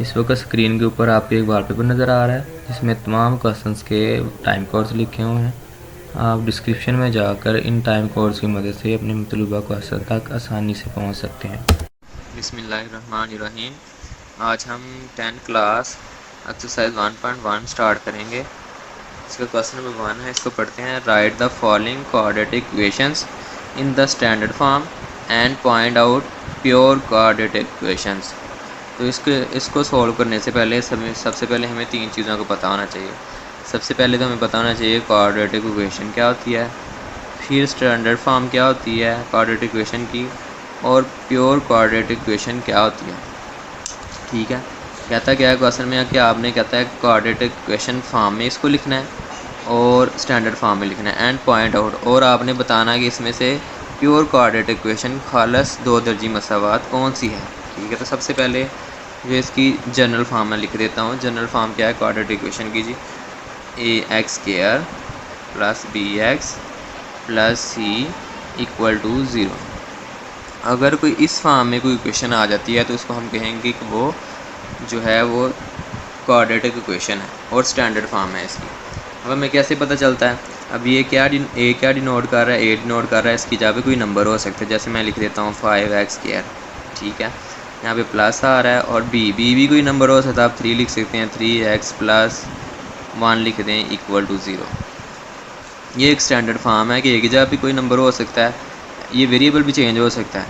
इस वक्त स्क्रीन के ऊपर आपको एक वॉलपेपर नज़र आ रहा है जिसमें तमाम क्वेश्चंस के टाइम कोड्स लिखे हुए हैं। आप डिस्क्रिप्शन में जाकर इन टाइम कोड्स की मदद से अपने मतलूबा क्वेश्चन तक आसानी से पहुंच सकते हैं। बिस्मिल्लाहिर्रहमानिर्रहीम। आज हम 10th क्लास एक्सरसाइज 1.1 स्टार्ट करेंगे। इसका क्वेश्चन नंबर 1 है, इसको पढ़ते हैं। Right the following quadratic equations in the standard form and point out pure quadratic equations. तो इसको सॉल्व करने से पहले सबसे पहले हमें 3 चीज़ों को पता होना चाहिए। सबसे पहले तो हमें पता होना चाहिए क्वाड्रेटिक इक्वेशन क्या होती है, फिर स्टैंडर्ड फॉर्म क्या होती है क्वाड्रेटिक इक्वेशन की, और प्योर क्वाड्रेटिक इक्वेशन क्या होती है। ठीक है, कहता क्या है क्वेश्चन में कि आपने कहता है क्वाड्रेटिक इक्वेशन फॉर्म में इसको लिखना है और स्टैंडर्ड फॉर्म में लिखना है एंड पॉइंट आउट, और आपने बताना है कि इसमें से प्योर क्वाड्रेटिक इक्वेशन खालस 2 दर्जी मसावात कौन सी है। ठीक है, तो सबसे पहले जो इसकी जनरल फॉर्म मैं लिख देता हूँ। जनरल फॉर्म क्या है क्वाड्रेटिक इक्वेशन की जी, ax² plus bx plus c equal to 0। अगर कोई इस फॉर्म में कोई इक्वेशन आ जाती है तो उसको हम कहेंगे कि वो जो है वो क्वाड्रेटिक इक्वेशन है और स्टैंडर्ड फॉर्म है इसकी। अब हमें कैसे पता चलता है, अब ये क्या डिनोट कर रहा है, ए डिनोट कर रहा है, इसकी जगह पे कोई नंबर हो सकता है। जैसे मैं लिख देता हूँ 5x²। ठीक है, यहाँ पे प्लस आ रहा है, और बी भी कोई नंबर हो सकता है। आप 3 लिख सकते हैं, 3x प्लस 1 लिख दें इक्वल टू 0। ये एक स्टैंडर्ड फॉर्म है कि एक जगह पे कोई नंबर हो सकता है, ये वेरिएबल भी चेंज हो सकता है,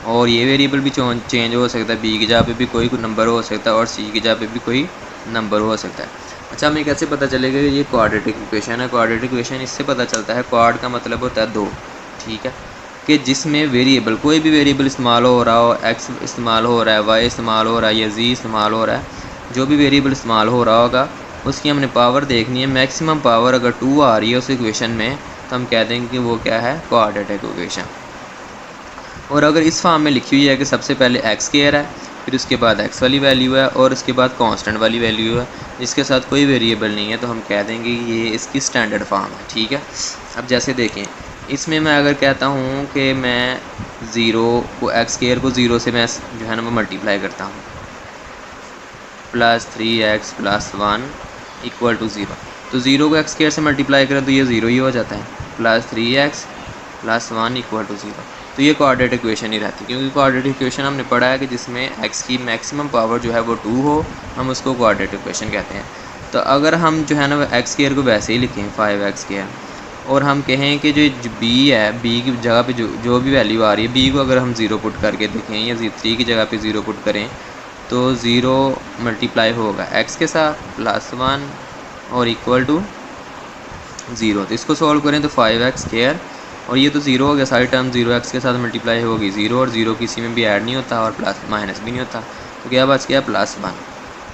और ये वेरिएबल भी चेंज हो सकता है। बी की जगह पे भी कोई नंबर हो सकता है और सी की जगह पे भी कोई नंबर हो सकता है। अच्छा, हमें कैसे पता चलेगा कि ये क्वाड्रेटिक इक्वेशन है। क्वाड्रेटिक इक्वेशन इससे पता चलता है, क्वाड का मतलब होता है 2। ठीक है, कि जिसमें वेरिएबल कोई भी वेरिएबल इस्तेमाल हो रहा हो, एक्स इस्तेमाल हो रहा है, वाई इस्तेमाल हो रहा है या जी इस्तेमाल हो रहा है, जो भी वेरिएबल इस्तेमाल हो रहा होगा उसकी हमने पावर देखनी है। मैक्सिमम पावर अगर 2 आ रही है उस इक्वेशन में तो हम कह देंगे कि वो क्या है, क्वाड्रेटिक इक्वेशन। और अगर इस फॉर्म में लिखी हुई है कि सबसे पहले x² है, फिर उसके बाद x वाली वैल्यू है और उसके बाद कांस्टेंट वाली वैल्यू है, जिसके साथ कोई वेरिएबल नहीं है, तो हम कह देंगे ये इसकी स्टैंडर्ड फॉर्म है। ठीक है, अब जैसे देखें, इसमें मैं अगर कहता हूँ कि मैं 0 को x² को 0 से मैं जो है ना वो मल्टीप्लाई करता हूँ, plus 3x plus 1 equal to 0, तो 0 को x² से मल्टीप्लाई करें तो ये 0 ही हो जाता है, plus 3x plus 1 equal to 0। तो ये क्वाड्रेटिक इक्वेशन ही रहती है, क्योंकि क्वाड्रेटिक इक्वेशन हमने पढ़ा है कि जिसमें x की मैक्सिमम पावर जो है वो 2 हो, हम उसको क्वाड्रेटिक इक्वेशन कहते हैं। तो अगर हम जो है ना x² को वैसे ही लिखें 5x², और हम कहें कि जो b है, b की जगह पे जो भी वैल्यू आ रही है, b को अगर हम 0 पुट करके देखें या 3 की जगह पे 0 पुट करें तो 0 मल्टीप्लाई होगा x के साथ प्लस 1 और इक्वल टू 0। तो इसको सॉल्व करें तो 5x² और ये तो 0 हो गया, सारी टर्म 0x के साथ मल्टीप्लाई होगी 0, और 0 किसी में भी ऐड नहीं होता और प्लस माइनस भी नहीं होता, तो क्या बच गया प्लस 1।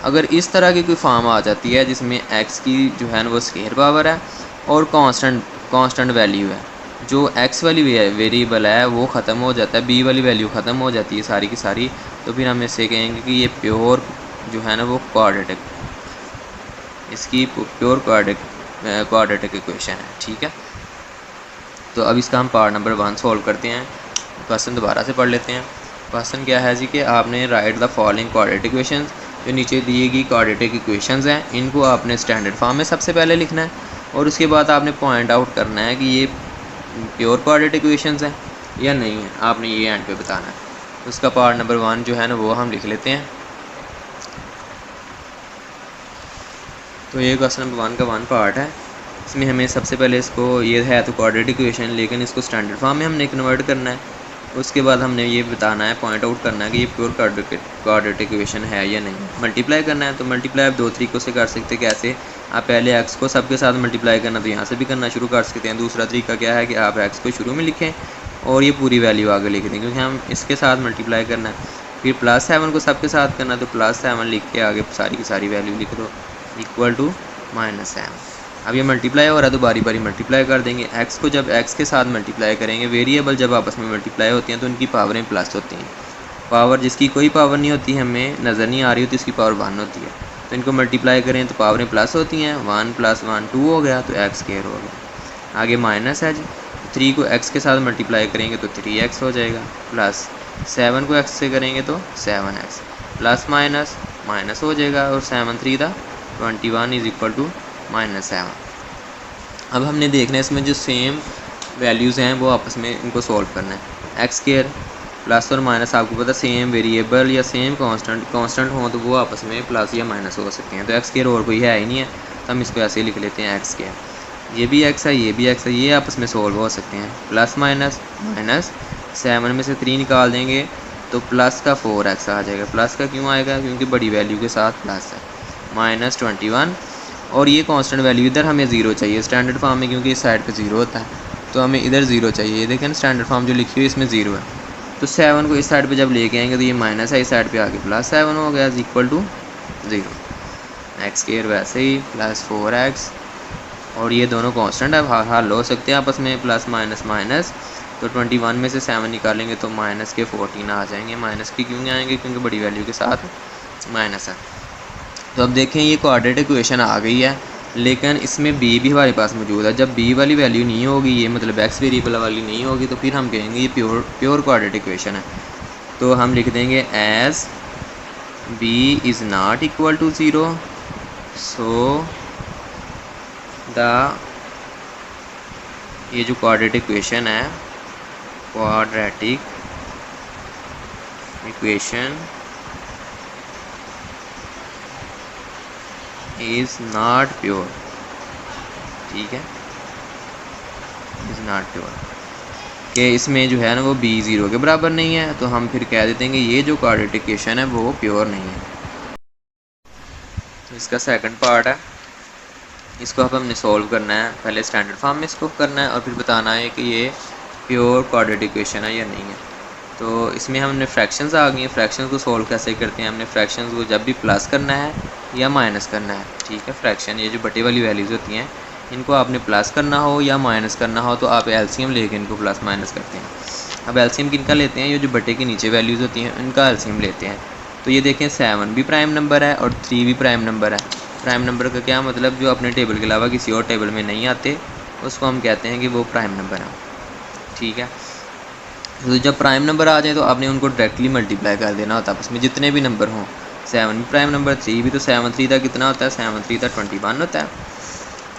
अगर इस तरह की कोई फॉर्म आ जाती है जिसमें x की जो है ना वो स्केयर पावर है और कांस्टेंट वैल्यू है, जो x वाली वेरिएबल है वो ख़त्म हो जाता है, b वाली वैल्यू ख़त्म हो जाती है सारी की सारी, तो फिर हम इससे कहेंगे कि ये प्योर जो है ना वो क्वाड्रेटिक, इसकी प्योर क्वाड्रेटिक इक्वेशन है। ठीक है, तो अब इसका हम पार्ट नंबर 1 सॉल्व करते हैं। क्वेश्चन दोबारा से पढ़ लेते हैं। क्वेश्चन क्या है जी कि आपने right the following quadratic equation, जो नीचे दी गई क्वाड्रेटिक इक्वेशंस हैं इनको आपने स्टैंडर्ड फॉर्म में सबसे पहले लिखना है, और उसके बाद आपने पॉइंट आउट करना है कि ये प्योर क्वाड्रेटिक इक्वेशंस हैं या नहीं है, आपने ये एंड पे बताना है। उसका पार्ट नंबर 1 जो है ना वो हम लिख लेते हैं। तो ये क्वेश्चन नंबर 1 का 1 पार्ट है। इसमें हमें सबसे पहले इसको, ये है तो क्वाड्रेटिक इक्वेशन, लेकिन इसको स्टैंडर्ड फॉर्म में हमने कन्वर्ट करना है। उसके बाद हमने ये बताना है, पॉइंट आउट करना है कि ये प्योर क्वाड्रेटिक इक्वेशन है या नहीं। मल्टीप्लाई करना है, तो मल्टीप्लाई आप 2 तरीक़ों से कर सकते हैं। कैसे, आप पहले x को सबके साथ मल्टीप्लाई करना तो यहाँ से भी करना शुरू कर सकते हैं। दूसरा तरीका क्या है कि आप x को शुरू में लिखें और ये पूरी वैल्यू आगे लिख दें, क्योंकि हम इसके साथ मल्टीप्लाई करना है। फिर प्लस 7 को सबके साथ करना, तो प्लस 7 लिख के आगे सारी की सारी वैल्यू लिख दो इक्वल टू -7। अब ये मल्टीप्लाई हो रहा है तो बारी बारी मल्टीप्लाई कर देंगे। x को जब x के साथ मल्टीप्लाई करेंगे, वेरिएबल जब आपस में मल्टीप्लाई होती हैं तो उनकी पावरें प्लस होती हैं। पावर जिसकी कोई पावर नहीं होती, हमें नज़र नहीं आ रही होती, इसकी पावर 1 होती है, तो इनको मल्टीप्लाई करें तो पावरें प्लस होती हैं। 1 + 1 2 हो गया, तो x² हो गया। आगे माइनस है जी, 3 को x के साथ मल्टीप्लाई करेंगे तो 3x हो जाएगा, प्लस 7 को x से करेंगे तो 7x, प्लस माइनस माइनस हो जाएगा, और 7 3 दा 21 इज इक्वल टू -7। अब हमने देखना है इसमें जो सेम वैल्यूज़ हैं वो आपस में इनको सॉल्व करना है। एक्स स्क्वायर प्लस और माइनस आपको पता सेम वेरिएबल या सेम कांस्टेंट हो तो वो आपस में प्लस या माइनस हो सकते हैं। तो एक्स स्क्वायर और कोई है ही नहीं है, तो हम इसको ऐसे ही लिख लेते हैं एक्स स्क्वायर। ये भी एक्स है, ये भी एक्स है, ये आपस में सॉल्व हो सकते हैं। प्लस माइनस माइनस 7 में से 3 निकाल देंगे तो प्लस का 4x आ जाएगा। प्लस का क्यों आएगा? क्योंकि बड़ी वैल्यू के साथ प्लस है। -21, और ये कांस्टेंट वैल्यू इधर हमें ज़ीरो चाहिए स्टैंडर्ड फॉर्म में, क्योंकि इस साइड पे ज़ीरो होता है, तो हमें इधर ज़ीरो चाहिए। ये देखें स्टैंडर्ड फॉर्म जो लिखी हुई है इसमें ज़ीरो है, तो 7 को इस साइड पे जब लेके आएंगे तो ये माइनस है, इस साइड पे आके +7 हो गया, is equal to 0। X square वैसे ही +4x, और ये दोनों कांस्टेंट है, हल हो सकते हैं आपस में, प्लस माइनस माइनस। तो 21 में से 7 निकालेंगे तो माइनस के 14 आ जाएंगे। माइनस के क्यों आएंगे? क्योंकि बड़ी वैल्यू के साथ माइनस है। तो अब देखें ये क्वाड्रेटिक इक्वेशन आ गई है, लेकिन इसमें b भी हमारे पास मौजूद है। जब b वाली वैल्यू नहीं होगी, ये मतलब x वेरिएबल वाली नहीं होगी, तो फिर हम कहेंगे ये प्योर क्वाड्रेटिक इक्वेशन है। तो हम लिख देंगे as b is not equal to 0, so the ये जो क्वाड्रेटिक इक्वेशन है, quadratic equation is not pure. ठीक है, इज़ नॉट प्योर कि इसमें जो है ना वो b 0 के बराबर नहीं है, तो हम फिर कह देते हैं कि ये जो क्वाड्रेटिक इक्वेशन है वो प्योर नहीं है। तो इसका सेकंड पार्ट है, इसको अब हमने सॉल्व करना है। पहले स्टैंडर्ड फॉर्म में इसको करना है और फिर बताना है कि ये प्योर क्वाड्रेटिक इक्वेशन है या नहीं है। तो इसमें हमने फ्रैक्शंस आ गई हैं। फ्रैक्शंस को सॉल्व कैसे करते हैं? हमने फ्रैक्शंस को जब भी प्लस करना है या माइनस करना है। ठीक है, फ्रैक्शन ये जो बटे वाली वैल्यूज़ होती हैं, इनको आपने प्लस करना हो या माइनस करना हो तो आप एलसीएम लेके इनको प्लस माइनस करते हैं। अब एलसीएम किनका लेते हैं? ये जो बटे के नीचे वैल्यूज़ होती हैं इनका एलसीएम लेते हैं। तो ये देखें 7 भी प्राइम नंबर है और 3 भी प्राइम नंबर है। प्राइम नंबर का क्या मतलब? जो अपने टेबल के अलावा किसी और टेबल में नहीं आते, उसको हम कहते हैं कि वो प्राइम नंबर है। ठीक है, तो जब प्राइम नंबर आ जाए तो आपने उनको डायरेक्टली मल्टीप्लाई कर देना होता है आपस में, जितने भी नंबर हों। 7 भी प्राइम नंबर, 3 भी, तो 7 3 कितना होता है? 7 3 21 होता है।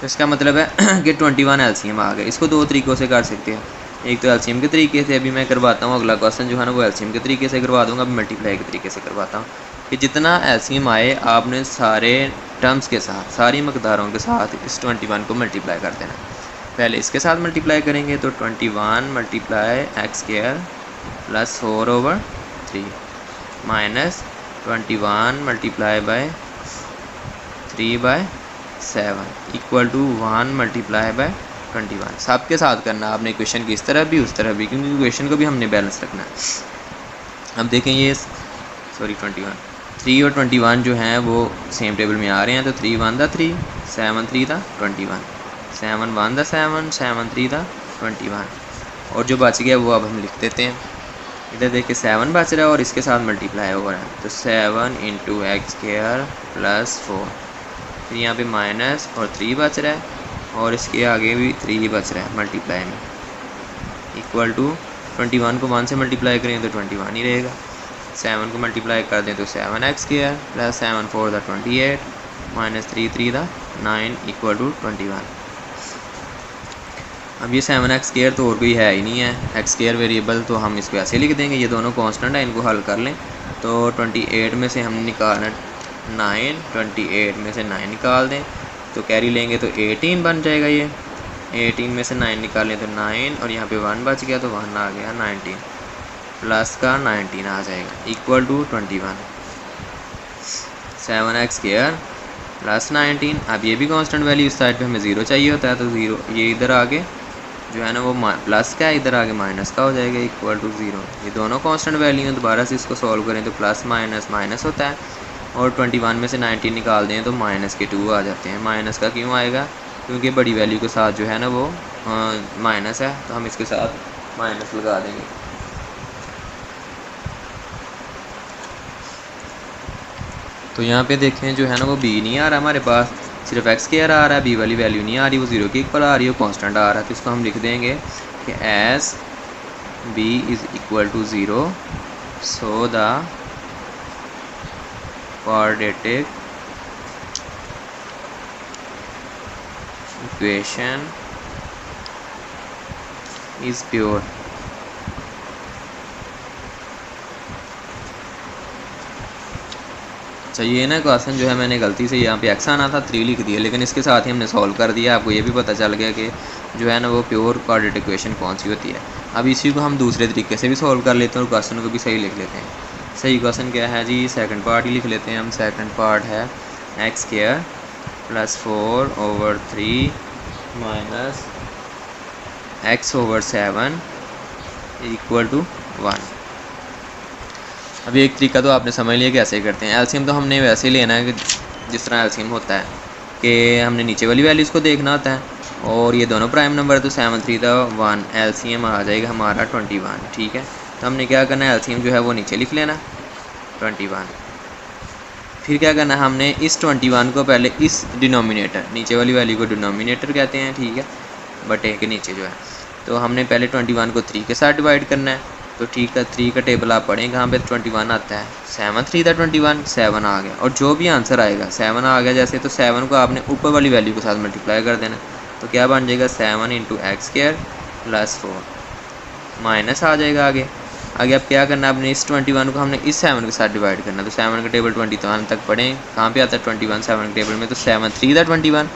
तो इसका मतलब है कि 21 एलसीएम आ गए। इसको दो तरीक़ों से कर सकते हैं, एक तो एलसीएम के तरीके से, अभी मैं करवाता हूँ अगला क्वेश्चन जो है ना वो एलसीएम के तरीके से करवा दूँगा, अभी मल्टीप्लाई के तरीके से करवाता हूँ कि जितना एलसीएम आए आपने सारे टर्म्स के साथ, सारी मकदारों के साथ इस 21 को मल्टीप्लाई कर देना। पहले इसके साथ मल्टीप्लाई करेंगे तो 21 multiply x square plus 4/3 minus 21 multiply by 3/7 equal to 1 multiply by 21। सब के साथ करना आपने इक्वेशन की इस तरह भी उस तरह भी, क्योंकि इक्वेशन को भी हमने बैलेंस रखना है। अब देखें ये 3 और 21 जो हैं वो सेम टेबल में आ रहे हैं, तो 3 1 3 7 3 21 7 1 7 7 3 21, और जो बच गया वो अब हम लिख देते हैं। इधर देखिए 7 बच रहा है और इसके साथ मल्टीप्लाई हो रहा है, तो 7 × एक्स स्क्वायर प्लस 4, फिर यहाँ पे माइनस और 3 बच रहा है, और इसके आगे भी 3 बच रहा है मल्टीप्लाई में, इक्वल टू 21 को 1 से मल्टीप्लाई करें तो 21 ही रहेगा। 7 को मल्टीप्लाई कर दें तो 7x square plus 7 4 28 minus 3 3 9 equal to 21। अब ये 7x स्क्वायर तो और कोई है ही नहीं है, एक्स स्क्वायर वेरिएबल, तो हम इसको ऐसे लिख देंगे। ये दोनों कांस्टेंट है, इनको हल कर लें तो 28 में से हमने निकालना 9, 28 में से 9 निकाल दें तो कैरी लेंगे तो 18 बन जाएगा। ये 18 में से 9 निकालें तो 9, और यहाँ पे 1 बच गया तो 1 आ गया, 19 प्लस का 19 आ जाएगा, equal to 21। 7x square plus 19, अब ये भी कांस्टेंट वैल्यू, इस साइड पे हमें 0 चाहिए होता है, तो 0 ये इधर आगे जो है ना वो प्लस का है, इधर आगे माइनस का हो जाएगा, इक्वल टू 0। ये दोनों कांस्टेंट वैल्यू हैं, दोबारा से इसको सॉल्व करें तो प्लस माइनस माइनस होता है, और 21 में से 19 निकाल दें तो माइनस के 2 आ जाते हैं। माइनस का क्यों आएगा? क्योंकि बड़ी वैल्यू के साथ जो है ना वो माइनस है, तो हम इसके साथ माइनस लगा देंगे। तो यहाँ पे देखें जो है ना वो b नहीं आ रहा हमारे पास, सिर्फ एक्स स्क्वायर आ रहा है, b वाली वैल्यू नहीं आ रही, वो 0 के इक्वल आ रही है, कांस्टेंट आ रहा है। तो इसको हम लिख देंगे कि as b is equal to 0, so the quadratic equation is pure। अच्छा, ये ना क्वेश्चन जो है मैंने गलती से यहाँ पे एक्स आना था 3 लिख दिया, लेकिन इसके साथ ही हमने सॉल्व कर दिया। आपको ये भी पता चल गया कि जो है ना वो प्योर क्वाड्रेटिक इक्वेशन कौन सी होती है। अब इसी को हम दूसरे तरीके से भी सॉल्व कर लेते हैं और क्वेश्चन को भी सही लिख लेते हैं। सही क्वेश्चन क्या है जी, सेकंड पार्ट ही लिख लेते हैं हम। सेकंड पार्ट है x square plus 4/3 minus x over 7 equal to 1। अभी एक तरीका तो आपने समझ लिया कैसे करते हैं। एलसीएम तो हमने वैसे ही लेना है कि जिस तरह एलसीएम होता है कि हमने नीचे वाली वैल्यूज़ को देखना होता है, और ये दोनों प्राइम नंबर है तो 7 3 1 एलसीएम आ जाएगा हमारा 21। ठीक है, तो हमने क्या करना है, एलसीएम जो है वो नीचे लिख लेना 21। फिर क्या करना है, हमने इस 21 को पहले इस डिनोमिनेटर, नीचे वाली वैल्यू को डिनोमिनेटर कहते हैं, ठीक है, बटे के नीचे जो है, तो हमने पहले 21 को 3 के साथ डिवाइड करना है। तो ठीक है, 3 का टेबल आप पढ़ें कहाँ पे 21 आता है, 7 3 21, 7 आ गया, और जो भी आंसर आएगा 7 आ गया जैसे, तो 7 को आपने ऊपर वाली वैल्यू के साथ मल्टीप्लाई कर देना। तो क्या बन जाएगा 7 × x² + 4 माइनस आ जाएगा आगे। अब क्या करना है, आपने इस 21 को हमने इस 7 के साथ डिवाइड करना है। तो 7 का टेबल 21 तक पढ़ें कहाँ पे आता है 21 7 के टेबल में, तो 7 3 21,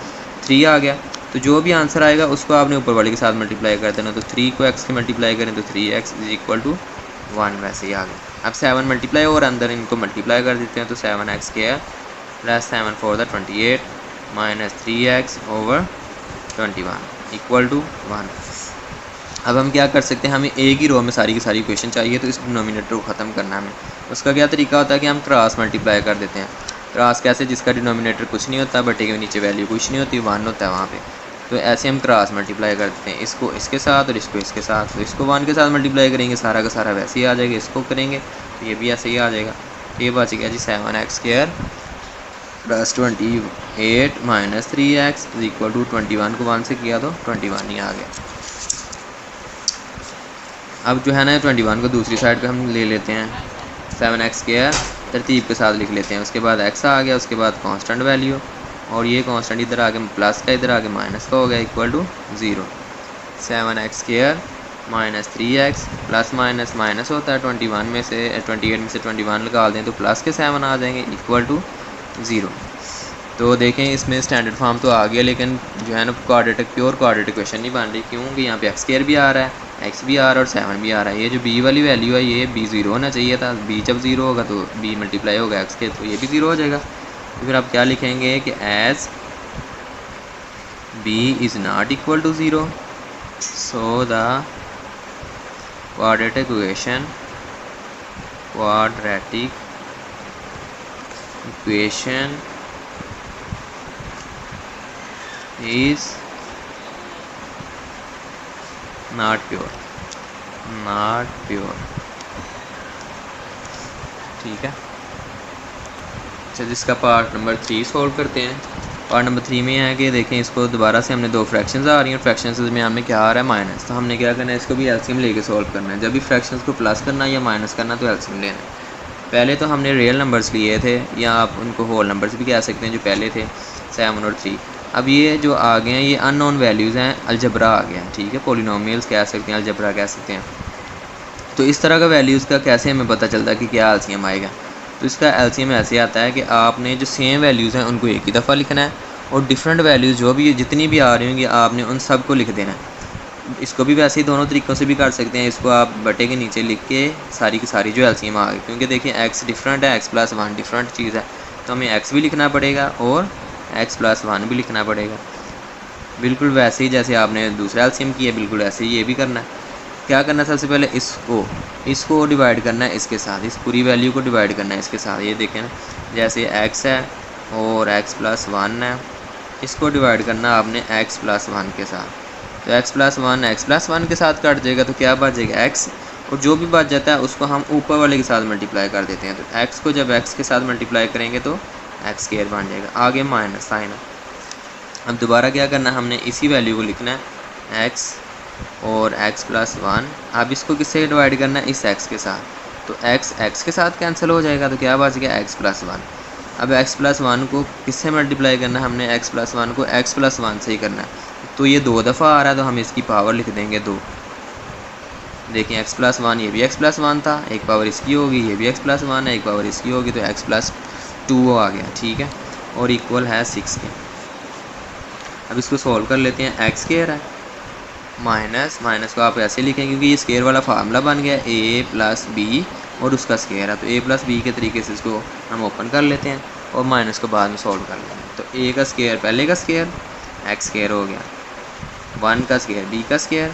3 आ गया। तो जो भी आंसर आएगा उसको आपने ऊपर वाले के साथ मल्टीप्लाई कर देना। तो 3 को x के मल्टीप्लाई करें तो 3x = 1 वैसे ही आ गया। अब 7 मल्टीप्लाई और अंदर इनको मल्टीप्लाई कर देते हैं, तो 7x² + 7 4 28 माइनस 3x ओवर 21 = 1। अब हम क्या कर सकते हैं, हमें एक ही रो में सारी की सारी इक्वेशन चाहिए, तो इस डिनोमिनेटर को ख़त्म करना है हमें। उसका क्या तरीका होता है कि हम क्रॉस मल्टीप्लाई कर देते हैं। क्रॉस कैसे, जिसका डिनोमिनेटर कुछ नहीं होता, बटे के नीचे वैल्यू कुछ नहीं होती, 1 होता है वहाँ पे। तो ऐसे हम क्रॉस मल्टीप्लाई कर देते हैं, इसको इसके साथ और इसको इसके साथ। तो इसको 1 के साथ मल्टीप्लाई करेंगे, सारा का सारा वैसे ही आ जाएगा। इसको करेंगे तो ये भी ऐसे ही आ जाएगा। ये बच गया जी 7x² + 28 माइनस 3x = 21 को 1 से किया तो 21 ही आ गया। अब जो है ना 21 को दूसरी साइड पे हम ले लेते हैं, 7x² तरतीब के साथ लिख लेते हैं। उसके बाद x आ गया, उसके बाद कांस्टेंट वैल्यू, और ये कांस्टेंट इधर आके प्लस का, इधर आके माइनस का हो गया, = 0। 7x² minus 3x plus minus minus होता है 21 में से, 28 में से 21 निकाल दें तो प्लस के 7 आ जाएंगे, = 0। तो देखें इसमें स्टैंडर्ड फॉर्म तो आ गया, लेकिन जो है ना क्वाड्रेटिक प्योर क्वाड्रेटिक इक्वेशन नहीं बन रही, क्योंकि यहाँ पे x² भी आ रहा है, x भी आ रहा है और 7 भी आ रहा है। ये जो b वाली वैल्यू है ये b 0 होना चाहिए था। b जब 0 होगा तो b मल्टीप्लाई होगा x के, तो ये भी 0 हो जाएगा। तो फिर आप क्या लिखेंगे कि as b is not equal to 0 so the quadratic equation is not pure। ठीक है, अच्छा जिसका पार्ट नंबर 3 सॉल्व करते हैं। पार्ट नंबर 3 में है कि देखें, इसको दोबारा से हमने 2 फ्रैक्शंस आ रही हैं, फ्रैक्शंस में हमें क्या आ रहा है माइनस। तो हमने क्या करना है, इसको भी एलसीएम लेके सॉल्व करना है। जब भी फ्रैक्शंस को प्लस करना है या माइनस करना तो एलसीएम लेना है। पहले तो हमने रियल नंबर्स लिए थे, या आप उनको होल नंबर्स भी कह सकते हैं, जो पहले थे 7 और 3। अब ये जो आ गए हैं ये अननोन वैल्यूज़ हैं, अलजबरा आ गया, ठीक है, पोलिनोमियल्स कह सकते हैं, अलजबरा कह सकते हैं। तो इस तरह का वैल्यूज़ का कैसे हमें पता चलता है कि क्या एलसीएम आएगा। तो इसका एलसीएम ऐसे आता है कि आपने जो सेम वैल्यूज़ हैं उनको एक ही दफ़ा लिखना है, और डिफरेंट वैल्यूज़ जो भी जितनी भी आ रही होंगी आपने उन सब को लिख देना है। इसको भी वैसे ही दोनों तरीक़ों से भी कर सकते हैं। इसको आप बटे के नीचे लिख के सारी की सारी जो एलसीएम आ गई, क्योंकि देखिए x डिफरेंट है, x + 1 डिफरेंट चीज़ है, तो हमें x भी लिखना पड़ेगा और x + 1 भी लिखना पड़ेगा। बिल्कुल वैसे ही जैसे आपने दूसरा एलसीएम किया, बिल्कुल ऐसे ही ये भी करना है। क्या करना है, सबसे पहले इसको डिवाइड करना है इसके साथ, इस पूरी वैल्यू को डिवाइड करना है इसके साथ। ये देखें ना, जैसे x है और x + 1 है, इसको डिवाइड करना आपने x + 1 के साथ। तो x + 1 के साथ काट जाएगा, तो क्या बच जाएगा x, और जो भी बच जाता है उसको हम ऊपर वाले के साथ मल्टीप्लाई कर देते हैं। तो x को जब x के साथ मल्टीप्लाई करेंगे तो x² बन जाएगा, आगे माइनस साइन। अब दोबारा क्या करना है, हमने इसी वैल्यू को लिखना है x और x + 1। अब इसको किससे डिवाइड करना है, इस x के साथ। तो x के साथ कैंसिल हो जाएगा, तो क्या बच गया x + 1। अब x+1 को किससे मल्टीप्लाई करना है, हमने x+1 को x+1 से ही करना है। तो ये 2 दफ़ा आ रहा है तो हम इसकी पावर लिख देंगे 2। देखिए x+1 ये भी x+1 था, एक पावर इसकी होगी, ये भी x+1 है, एक पावर इसकी होगी, तो x+2 आ गया, ठीक है, और इक्वल है 6 के। अब इसको सॉल्व कर लेते हैं। x स्क्वायर है माइनस माइनस को आप ऐसे लिखें क्योंकि ये स्क्वायर वाला फार्मूला बन गया a+b और उसका स्क्वायर है, तो a+b के तरीके से इसको हम ओपन कर लेते हैं और माइनस को बाद में सॉल्व कर लेते हैं। तो a का स्क्वायर पहले का स्क्वायर x स्क्वायर हो गया, 1 का स्क्वायर b का स्क्वायर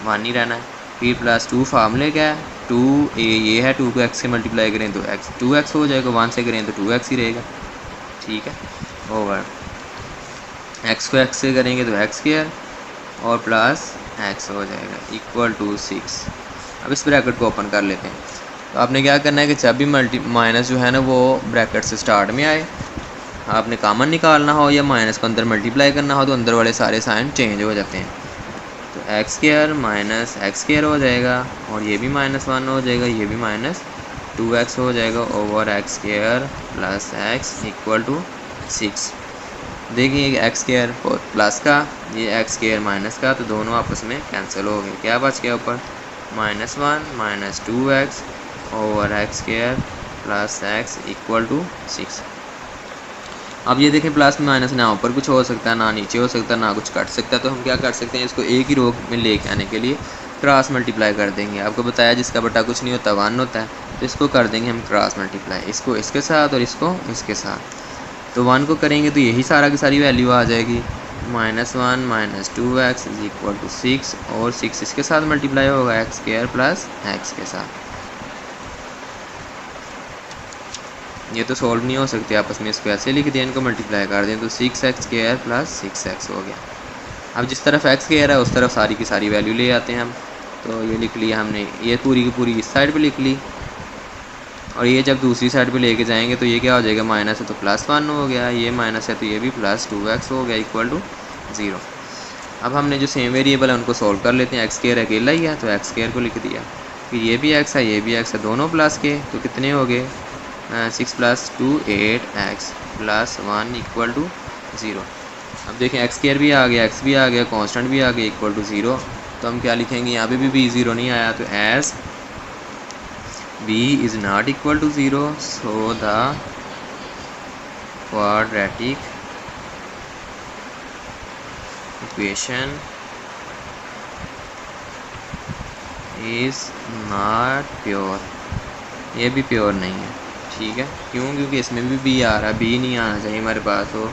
1 ही रहना है, फिर +2 फार्मूले क्या है 2a ये है, 2 को x से मल्टीप्लाई करें तो x 2x हो जाएगा, 1 से करें तो 2x ही रहेगा, ठीक है, ओवर x को x से करेंगे तो x स्क्वायर और प्लस x हो जाएगा इक्वल टू 6। अब इस ब्रैकेट को ओपन कर लेते हैं। तो आपने क्या करना है कि जब भी माइनस जो है ना वो ब्रैकेट से स्टार्ट में आए, आपने कॉमन निकालना हो या माइनस को अंदर मल्टीप्लाई करना हो तो अंदर वाले सारे साइन चेंज हो जाते हैं। तो x square minus x square हो जाएगा और ये भी -1 हो जाएगा, ये भी -2x हो जाएगा over x square plus x equal to 6। देखिए x स्क्वायर प्लस का, ये x स्क्वायर माइनस का, तो दोनों आपस में कैंसिल हो गए। क्या बच गया ऊपर -1 -2x over x square plus x equal to 6। अब ये देखें प्लस माइनस ना ऊपर कुछ हो सकता है ना नीचे हो सकता है ना कुछ कट सकता है, तो हम क्या कर सकते हैं, इसको एक ही रो में लेके आने के लिए क्रॉस मल्टीप्लाई कर देंगे। आपको बताया जिसका बटा कुछ नहीं होता 1 होता है, तो इसको कर देंगे हम क्रॉस मल्टीप्लाई, इसको इसके साथ और इसको इसके साथ। तो 1 को करेंगे तो यही सारा की सारी वैल्यू आ जाएगी, -1 -2x इज इक्वल टू 6 और 6 इसके साथ मल्टीप्लाई होगा x स्क्वायर प्लस x के साथ। ये तो सॉल्व नहीं हो सकते आपस में, इसको ऐसे लिख दिया, इनको मल्टीप्लाई कर दें तो 6x स्क्वायर प्लस 6x हो गया। अब जिस तरफ x स्क्वायर है उस तरफ सारी की सारी वैल्यू ले आते हैं हम। तो ये लिख लिया हमने, ये पूरी की पूरी इस साइड पे लिख ली और ये जब दूसरी साइड पे लेके जाएंगे तो ये क्या हो जाएगा, माइनस है तो +1 हो गया, ये माइनस है तो ये भी +2x हो गया इक्वल टू 0। अब हमने जो सेम वेरिएबल है उनको सॉल्व कर लेते हैं। x स्क्वायर अकेला ही है तो x स्क्वायर को लिख दिया, फिर ये भी x है ये भी x है, दोनों प्लस के, तो कितने हो गए 6 + 2 8x +1 इक्वल टू 0। अब देखें x स्क्वायर भी आ गया, x भी आ गया, कांस्टेंट भी आ गया इक्वल टू 0। तो हम क्या लिखेंगे, यहाँ पे भी 0 नहीं आया, तो as b is not equal to 0 so the quadratic equation is not pure। ये भी प्योर नहीं है, ठीक है, क्यों, क्योंकि इसमें भी b आ रहा है, b नहीं आना चाहिए हमारे पास। हो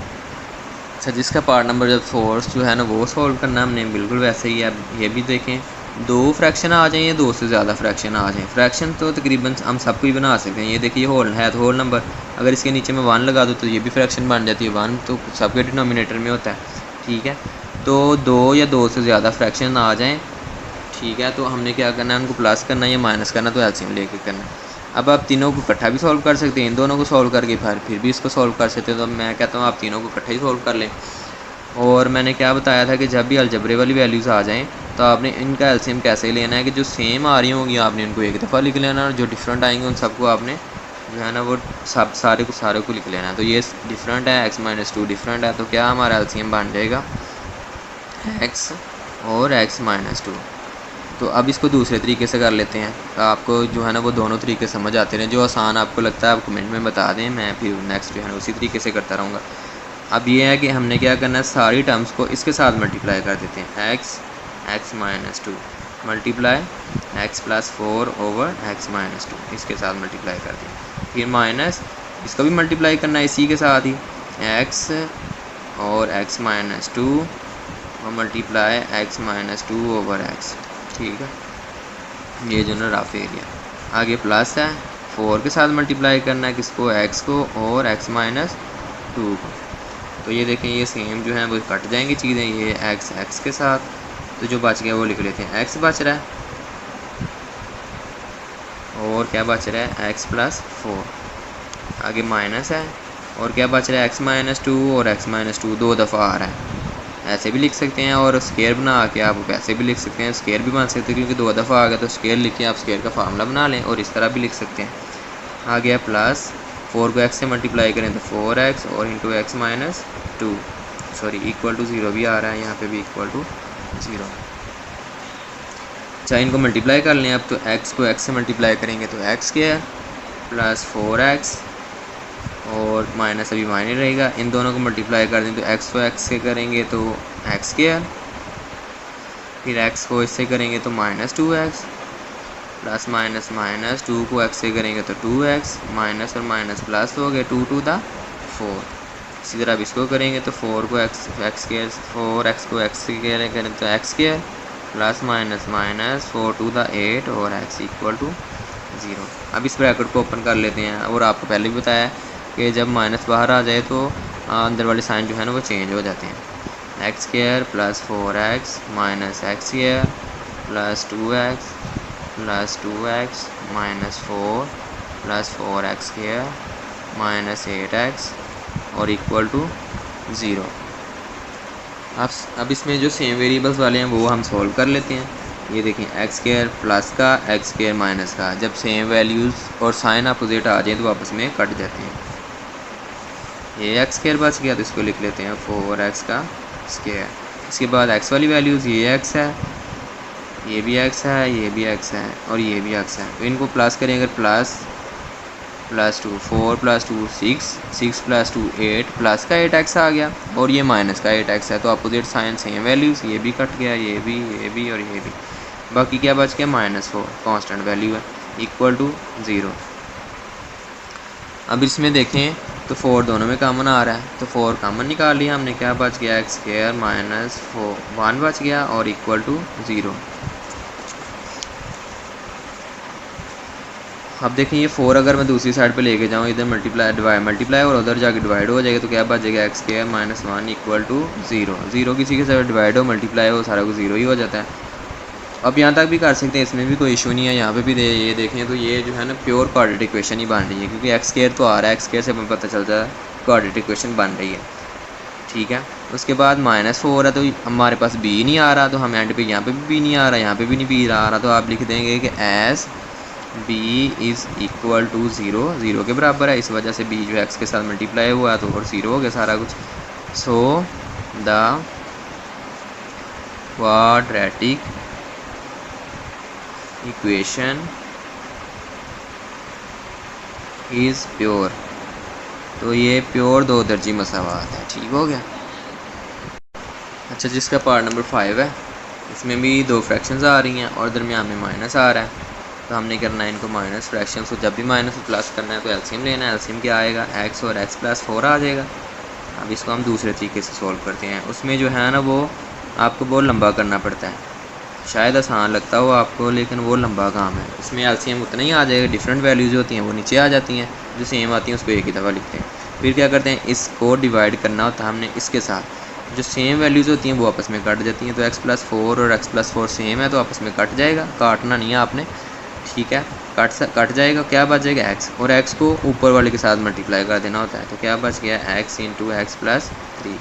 अच्छा, जिसका पार्ट नंबर जब फोर्स जो है ना वो सॉल्व करना हमने, बिल्कुल वैसे ही। अब ये भी देखें, 2 फ्रैक्शन आ जाएँ या 2 से ज़्यादा फ्रैक्शन आ जाएँ। फ्रैक्शन तो तकरीबन हम सब कोई बना सकते हैं। ये देखिए ये होल है तो होल नंबर, अगर इसके नीचे में 1 लगा दो तो ये भी फ्रैक्शन बन जाती है, 1 तो सबके डिनोमिनेटर में होता है, ठीक है। तो 2 या 2 से ज़्यादा फ्रैक्शन आ जाएँ, ठीक है, तो हमने क्या करना है, उनको प्लस करना या माइनस करना, तो एलसीएम लेके करना है। अब आप तीनों को इकट्ठा भी सॉल्व कर सकते हैं, इन दोनों को सॉल्व करके फिर भी इसको सॉल्व कर सकते हैं। तो मैं कहता हूँ आप तीनों को इकट्ठा ही सॉल्व कर लें। और मैंने क्या बताया था कि जब भी अलजबरे वाली वैल्यूज़ आ जाएं तो आपने इनका एलसीएम कैसे लेना है कि जो सेम आ रही होंगी आपने इनको एक दफ़ा लिख लेना और जो डिफरेंट आएंगे उन सबको आपने जो है ना वो सब सारे को लिख लेना है। तो ये डिफरेंट है, x-2 डिफरेंट है, तो क्या हमारा एलसीएम बन जाएगा x और x-2। तो अब इसको दूसरे तरीके से कर लेते हैं। तो आपको जो है ना वो दोनों तरीके समझ आते हैं, जो आसान आपको लगता है आप कमेंट में बता दें, मैं फिर नेक्स्ट जो है ना उसी तरीके से करता रहूँगा। अब ये है कि हमने क्या करना है, सारी टर्म्स को इसके साथ मल्टीप्लाई कर देते हैं, x-2 multiply x+4 over x-2 इसके साथ मल्टीप्लाई कर दिया, फिर माइनस इसका भी मल्टीप्लाई करना है इसी के साथ ही, x और x-2 और मल्टीप्लाई x-2 ओवर x, ठीक है। ये जो ना रफ एरिया, आगे प्लस है 4 के साथ मल्टीप्लाई करना है किसको, x को और x-2 को। तो ये देखें ये सेम जो है वो कट जाएंगी चीज़ें, ये x के साथ, तो जो बच गया वो लिख लेते हैं, x बच रहा है और क्या बच रहा है x+4, आगे माइनस है और क्या बच रहा है x-2 और x-2 2 दफ़ा आ रहा है, ऐसे भी लिख सकते हैं और स्केयर बना के आप वैसे भी लिख सकते हैं, स्केयर भी बन सकते हैं क्योंकि 2 दफ़ा आ गया तो स्केयर लिख के आप स्केयर का फार्मूला बना लें और इस तरह भी लिख सकते हैं। आ गया 4 को x से मल्टीप्लाई करें तो 4x और into x minus 2, sorry equal to 0 भी आ रहा है, यहाँ पे भी इक्वल टू 0। अच्छा, इनको मल्टीप्लाई कर लें अब, तो x को x से मल्टीप्लाई करेंगे तो x स्क्वायर प्लस 4x और माइनस अभी माइनस रहेगा, इन दोनों को मल्टीप्लाई कर दें तो x को x से करेंगे तो x स्क्वायर, फिर x को इससे करेंगे तो minus 2x plus minus minus 2 को x से करेंगे तो 2x माइनस और माइनस प्लस हो गए 2 टू द 4। इसी तरह अब इसको करेंगे तो 4 को x स्क्वायर 4x को x से करें तो x square plus minus minus 4 to the 8 और x इक्वल टू 0। अब इस ब्रैकेट को ओपन कर लेते हैं, और आपको पहले भी बताया कि जब माइनस बाहर आ जाए तो अंदर वाले साइन जो है ना वो चेंज हो जाते हैं। X square plus 4x minus x square plus 2x plus 2x minus 4 plus 4x square minus 8x और इक्वल टू 0। अब इसमें जो सेम वेरिएबल्स वाले हैं वो हम सॉल्व कर लेते हैं। ये देखें, एक्स स्क्वायर प्लस का एक्स स्क्वायर माइनस का, जब सेम वैल्यूज़ और साइन अपोजिट आ जाए तो आपस में कट जाते हैं। ये एक्स स्क्वायर बच गया तो इसको लिख लेते हैं 4x का स्क्वायर। इसके बाद एक्स वाली वैल्यूज़, ये एक्स है, ये भी एक्स है, ये भी एक्स है और ये भी एक्स है, तो इनको प्लस करें अगर प्लस 2 4 प्लस 2 6 6 प्लस 2 8 प्लस का 8x आ गया, और ये माइनस का 8x है, तो अपोजिट साइन सेम वैल्यूज़, ये भी कट गया, ये भी और ये भी। बाकी क्या बच गया -4 कांस्टेंट वैल्यू है इक्वल टू 0। अब इसमें देखें तो 4 दोनों में कॉमन आ रहा है, तो 4 कॉमन निकाल लिया हमने, क्या बच गया एक्स स्क्वायर माइनस 1 बच गया और इक्वल टू 0। अब देखें ये 4 अगर मैं दूसरी साइड पे लेके जाऊँ, इधर मल्टीप्लाई और उधर जाके डिवाइड हो जाएगा, तो क्या बचेगा x square minus 1 equal to 0। 0 किसी के साथ डिवाइड हो मल्टीप्लाई हो सारा कुछ 0 ही हो जाता है। अब यहाँ तक भी कर सकते हैं, इसमें भी कोई इशू नहीं है। यहाँ पे भी ये देखें तो ये जो है ना प्योर क्वाड्रेटिक इक्वेशन ही बन रही है, क्योंकि एक्स स्क्वायर तो आ रहा है, एक्स स्क्वायर से हमें पता चलता है क्वाड्रेटिक इक्वेशन बन रही है। ठीक है, उसके बाद -4 है तो हमारे पास b नहीं आ रहा, तो हम एंड पे यहाँ पे भी b नहीं आ रहा, यहाँ पे भी नहीं b आ रहा, तो आप लिख देंगे कि as b is equal to 0, 0 के बराबर है। इस वजह से b जो x के साथ मल्टीप्लाई हुआ है तो और 0 हो गया सारा कुछ। सो the quadratic equation is pure, तो ये प्योर दो दर्जी मसावात है। ठीक हो गया। अच्छा, जिसका पार्ट नंबर 5 है, इसमें भी दो फ्रैक्शंस आ रही हैं और दरमियान में माइनस आ रहा है, तो हमने करना है इनको माइनस फ्रैक्शंस को, जब भी माइनस प्लस करना है तो एलसीएम लेना है। एलसीएम क्या आएगा, x और x प्लस 4 आ जाएगा। अब इसको हम दूसरे तरीके से सॉल्व करते हैं। उसमें जो है ना वो आपको बहुत लंबा करना पड़ता है, शायद आसान लगता हो आपको, लेकिन वो लंबा काम है। इसमें एलसीएम उतना ही आ जाएगा, डिफरेंट वैल्यूज़ होती हैं वो नीचे आ जाती हैं, जो सेम आती हैं उसको एक ही दफ़ा लिखते हैं। फिर क्या करते हैं, इसको डिवाइड करना होता है हमने इसके साथ, जो सेम वैल्यूज़ होती हैं वो आपस में कट जाती हैं। तो x प्लस 4 और x प्लस 4 सेम है तो आपस में कट जाएगा, काटना नहीं है आपने। ठीक है, कट जाएगा, क्या बच जाएगा x, और x को ऊपर वाले के साथ मल्टीप्लाई कर देना होता है, तो क्या बच गया x इंटू एक्स प्लस 3।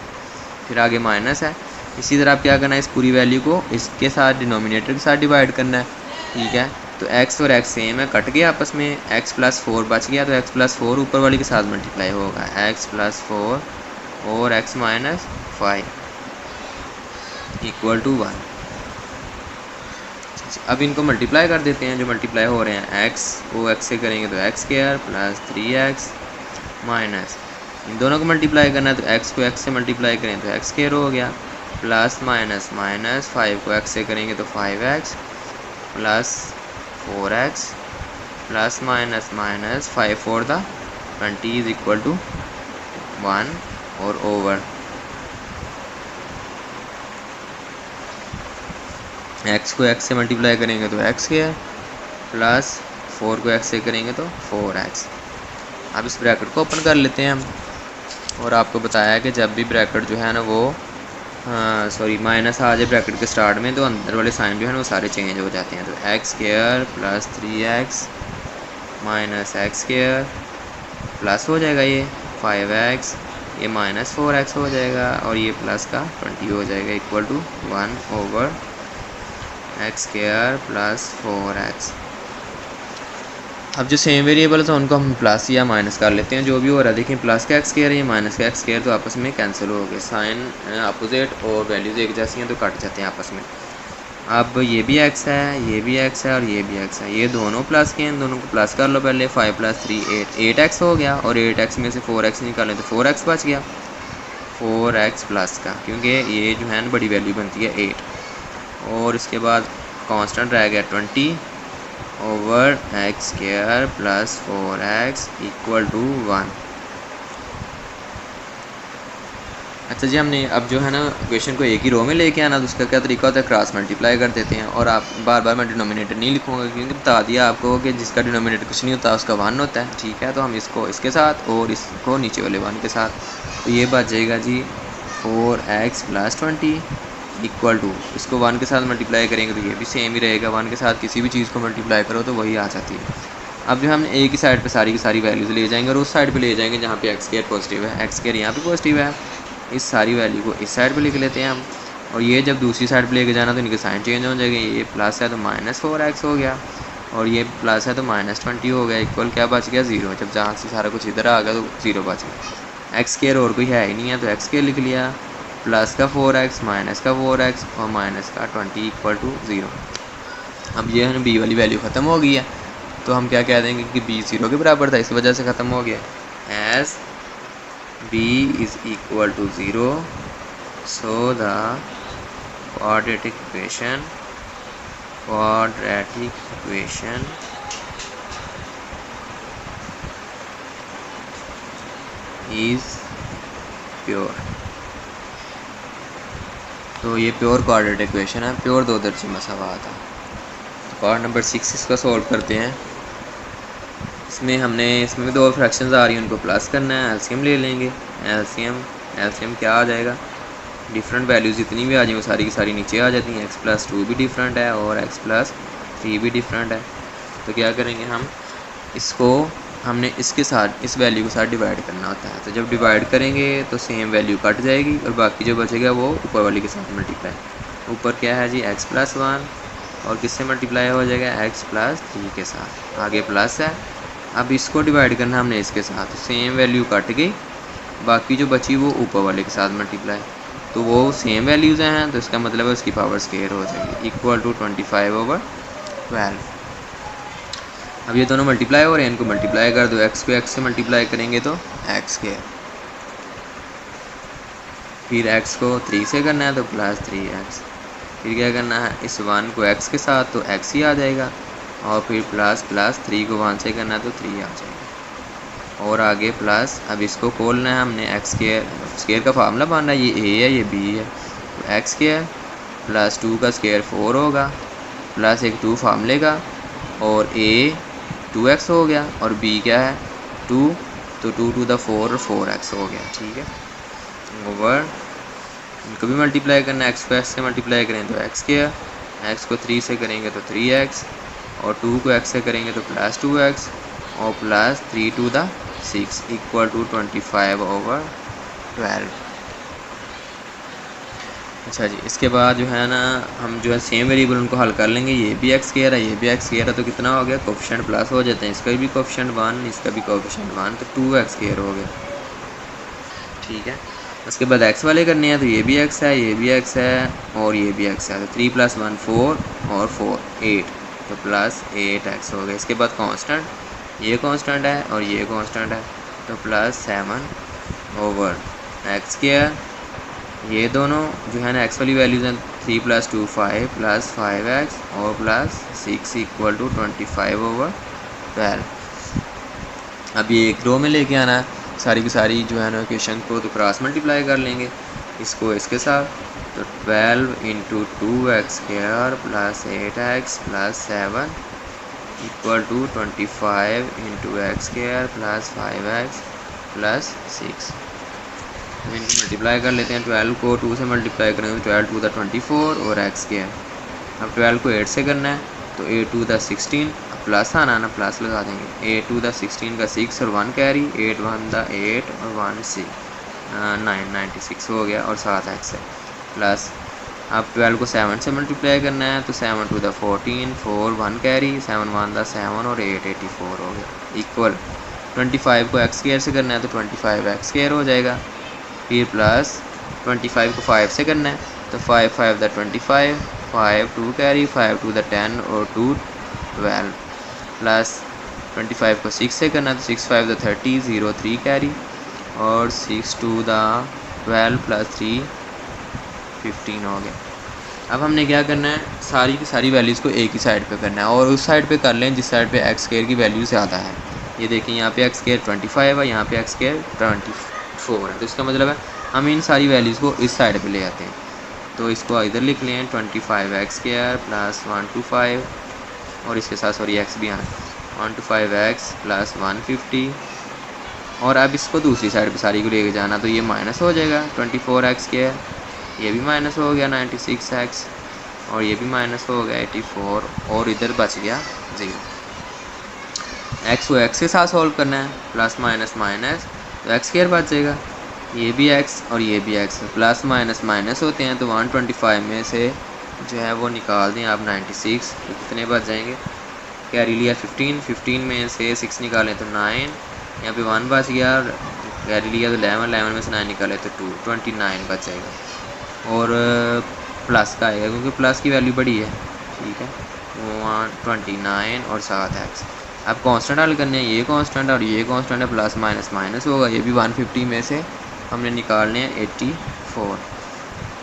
फिर आगे माइनस है। इसी तरह आप क्या करना है, इस पूरी वैल्यू को इसके साथ डिनोमिनेटर के साथ डिवाइड करना है। ठीक है, तो x और x सेम है, कट गया आपस में, x प्लस 4 बच गया, तो x प्लस 4 ऊपर वाले के साथ मल्टीप्लाई होगा, x प्लस 4 और x माइनस 5 इक्वल टू 1। अब इनको मल्टीप्लाई कर देते हैं, जो मल्टीप्लाई हो रहे हैं x को x से करेंगे तो x square plus 3x minus, इन दोनों को मल्टीप्लाई करना है तो x को x से मल्टीप्लाई करें तो x स्क्वायर हो गया, प्लस माइनस माइनस 5 को x से करेंगे तो 5x plus 4x plus minus minus 5 4 the 20 is equal to 1 और ओवर x को x से मल्टीप्लाई करेंगे तो x स्क्वायर प्लस 4 को x से करेंगे तो 4x। अब इस ब्रैकेट को ओपन कर लेते हैं हम, और आपको बताया कि जब भी ब्रैकेट जो है ना वो माइनस आ जाए ब्रैकेट के स्टार्ट में, तो अंदर वाले साइन जो है ना वो सारे चेंज हो जाते हैं। तो x square plus 3x minus x square plus हो जाएगा ये 5x, ये माइनस 4x हो जाएगा, और ये प्लस का 20 हो जाएगा equal to 1 over x square plus 4x। अब जो सेम वेरिएबल्स हैं उनको हम प्लस या माइनस कर लेते हैं, जो भी हो रहा है। देखिए प्लस का एक्स स्क्वायर है, माइनस का एक्स स्क्वायर, तो आपस में कैंसिल हो गए, साइन अपोजिट और वैल्यूज़ एक जैसी हैं तो कट जाते हैं आपस में। अब ये भी एक्स है, ये भी एक्स है और ये भी एक्स है, ये दोनों प्लस के हैं, इन दोनों को प्लस कर लो पहले। 5 + 3 8, 8x हो गया, और 8x में से 4x निकालें तो 4x बच गया, 4x प्लस का, क्योंकि ये जो है ना बड़ी वैल्यू बनती है 8। और इसके बाद कांस्टेंट रह गया 20 over x square plus 4x equal to 1। अच्छा जी, हमने अब जो है ना क्वेश्चन को एक ही रो में लेके आना, तो उसका क्या तरीका होता है, क्रॉस मल्टीप्लाई कर देते हैं। और आप बार बार मैं डिनोमिनेटर नहीं लिखूंगा, क्योंकि बता दिया आपको कि जिसका डिनोमिनेटर कुछ नहीं होता उसका 1 होता है, ठीक है। तो हम इसको इसके साथ और इसको नीचे वाले 1 के साथ, तो ये बच जाएगा जी 4x + 20 इक्वल टू, इसको 1 के साथ मल्टीप्लाई करेंगे तो ये भी सेम ही रहेगा, 1 के साथ किसी भी चीज़ को मल्टीप्लाई करो तो वही आ जाती है। अब जो हम एक ही साइड पे सारी की सारी वैल्यूज़ ले जाएंगे और उस साइड पे ले जाएंगे जहाँ पे एक्स स्क्वायर पॉजिटिव है, एक्स स्क्वायर यहाँ पे पॉजिटिव है, इस सारी वैल्यू को इस साइड पे लिख लेते हैं हम। और ये जब दूसरी साइड पे लेके जाना तो इनके साइन चेंज हो जाएंगे, ये प्लस है तो -4x हो गया, और ये प्लस है तो -20 हो गया, इक्वल क्या बच गया 0। जब जहाँ से सारा कुछ इधर आ गया तो 0 बच गया। एक्स स्क्वायर और कोई है ही नहीं है तो एक्स स्क्वायर लिख लिया, प्लस का 4x माइनस का 4x और माइनस का 20 इक्वल टू 0। अब ये है बी वाली वैल्यू ख़त्म हो गई है, तो हम क्या कह देंगे कि b 0 के बराबर था, इस वजह से ख़त्म हो गया। As b is equal to 0, so the quadratic equation is pure। तो ये प्योर क्वाड्रेटिक इक्वेशन है, प्योर दो दर्जे मसावात है। तो पार्ट नंबर 6 इसका सॉल्व करते हैं। इसमें भी दो फ्रैक्शंस आ रही हैं, उनको प्लस करना है, एलसीएम ले लेंगे। एलसीएम क्या आ जाएगा, डिफरेंट वैल्यूज़ जितनी भी आ जाएंगी वो सारी की सारी नीचे आ जाती हैं। x+2 भी डिफरेंट है और x+3 भी डिफरेंट है। तो क्या करेंगे हम, इसको हमने इसके साथ इस वैल्यू के साथ डिवाइड करना होता है। तो जब डिवाइड करेंगे तो सेम वैल्यू कट जाएगी और बाकी जो बचेगा वो ऊपर वाली के साथ मल्टीप्लाई। ऊपर क्या है जी x+1 और किससे मल्टीप्लाई हो जाएगा, x+3 के साथ, आगे प्लस है। अब इसको डिवाइड करना हमने इसके साथ, तो सेम वैल्यू कट गई, बाकी जो बची वो ऊपर वाले के साथ मल्टीप्लाई, तो वो सेम वैल्यूज़ हैं, तो इसका मतलब है उसकी पावर स्क्वायर हो जाएगी, इक्वल टू 25/12। अब ये दोनों मल्टीप्लाई हो रहे हैं, इनको मल्टीप्लाई कर दो, x को x से मल्टीप्लाई करेंगे तो x², फिर x को 3 से करना है तो +3x, फिर क्या करना है, इस 1 को x के साथ तो x ही आ जाएगा, और फिर +3 को 1 से करना है तो 3 आ जाएगा, और आगे प्लस। अब इसको खोलना है हमने, x² का फार्मूला बनना है, ये a है ये b है, तो x² + 2 का स्क्वायर 4 होगा, प्लस एक 2 फार्मूले का, और a 2x हो गया और b क्या है 2, तो 2 to the 4 और 4x हो गया, ठीक है। ओवर इनको भी मल्टीप्लाई करना है, x को x से मल्टीप्लाई करें तो x², x को 3 से करेंगे तो 3x, और 2 को x से करेंगे तो +2x, और +3 to the 6 इक्वल टू 25/12। अच्छा जी, इसके बाद जो है ना हम जो है सेम वेरिएबल उनको हल कर लेंगे। ये भी x² है, ये भी x² है, तो कितना हो गया, कोफिशिएंट प्लस हो जाते हैं, इसका भी कोफिशिएंट 1, इसका भी कोफिशिएंट 1, तो 2x² हो गया, ठीक है। उसके बाद x वाले करने हैं, तो ये भी x है, ये भी x है और ये भी x है, तो 3 + 1 4 और 4 8, तो +8x हो गया। इसके बाद कांस्टेंट, ये कांस्टेंट है और ये कांस्टेंट है, तो +7/x², ये दोनों जो है ना x वाली वैल्यूज़ हैं, 3 + 2 5 +5x और +6 इक्वल टू 25/12। अब ये एक रो में लेके आना है, सारी की सारी जो है ना इक्वेशन को तो क्रॉस मल्टीप्लाई कर लेंगे इसको इसके साथ, तो 12 × 2x² + 8x + 7 equal to 25 × x² + 5x + 6। इनको मल्टीप्लाई कर लेते हैं, 12 को 2 से मल्टीप्लाई करेंगे तो 12 × 2 = 24 और x²। अब 12 को 8 से करना है तो 8 × 2 = 16, प्लस आना ना, प्लस लगा देंगे, 8 × 2 = 16 का 6 और 1 कैरी, 8 × 1 = 8 और 1 6 9 96 हो गया, और 7x है, प्लस अब 12 को 7 से मल्टीप्लाई करना है, तो 7 टू द 14, 4 1 कैरी, 7 1 द 7 और 8 84 हो गया। इक्वल 25 को एक्स स्क्वायर से करना है, तो 25 एक्स स्क्वायर हो जाएगा। फिर प्लस 25 को 5 से करना है, तो 5 5 द 25, 5 2 कैरी, 5 टू द 10 और 2 12, प्लस 25 को 6 से करना है, तो 6 5 द 30, 0 3 कैरी, और 6 टू द 12 प्लस 3 15 हो गया। अब हमने क्या करना है, सारी की सारी वैल्यूज़ को एक ही साइड पे करना है, और उस साइड पे कर लें जिस साइड पे एक्स स्क्वायर की वैल्यू ज़्यादा है। ये देखिए यहाँ पे एक्स स्क्वायर 25 है, यहाँ पे एक्स स्क्वायर 24 है, तो इसका मतलब है हम इन सारी वैल्यूज़ को इस साइड पे ले आते हैं। तो इसको इधर लिख लें 25 एक्स स्क्वायर प्लस 125, और इसके साथ सॉरी एक्स भी आए 125 एक्स प्लस 150, और अब इसको दूसरी साइड पे सारी को लेके जाना, तो ये माइनस हो जाएगा 24 एक्स स्क्वायर, ये भी माइनस हो गया 96 एक्स, और ये भी माइनस हो गया 84, और इधर बच गया 0। एक्स को एक्स के साथ सॉल्व करना है, प्लस माइनस माइनस, तो एक्स स्क्वायर बच जाएगा, ये भी एक्स और ये भी एक्स, प्लस माइनस माइनस होते हैं, तो 125 में से जो है वो निकाल दें आप 96, तो कितने बच जाएंगे, कैरी लिया 15, 15 में से 6 निकालें तो 9, यहाँ पे 1 बच गया, कैरी लिया तो 11, 11 में से 9 निकाले तो 2, 29 बच जाएगा। और प्लस का आएगा क्योंकि प्लस की वैल्यू बड़ी है, ठीक है, 129 और 7 एक्स। अब कांस्टेंट हल करने हैं, ये कांस्टेंट और ये कांस्टेंट है, प्लस माइनस माइनस होगा, ये भी 150 में से हमने निकालने हैं 84,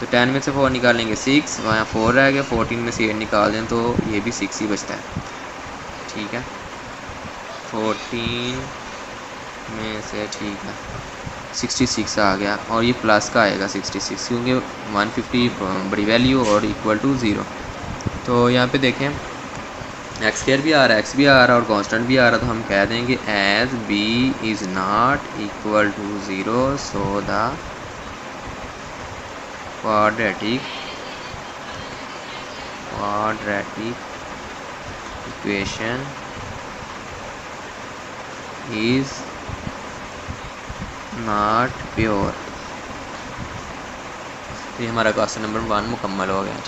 तो 10 में से 4 निकालेंगे 6, वहाँ 4 रह गया, 14 में से 8 निकाल दें तो ये भी 6 ही बचता है, ठीक है, 14 में से, ठीक है, 66 आ गया, और ये प्लस का आएगा 66 क्योंकि 150 बड़ी वैल्यू और इक्वल टू 0। तो यहाँ पे देखें एक्स स्क्वायर भी आ रहा है, एक्स भी आ रहा है और कांस्टेंट भी आ रहा है, तो हम कह देंगे as B is not equal to 0, so the quadratic equation is not pure. तो ये हमारा क्वेश्चन नंबर 1 मुकम्मल हो गया।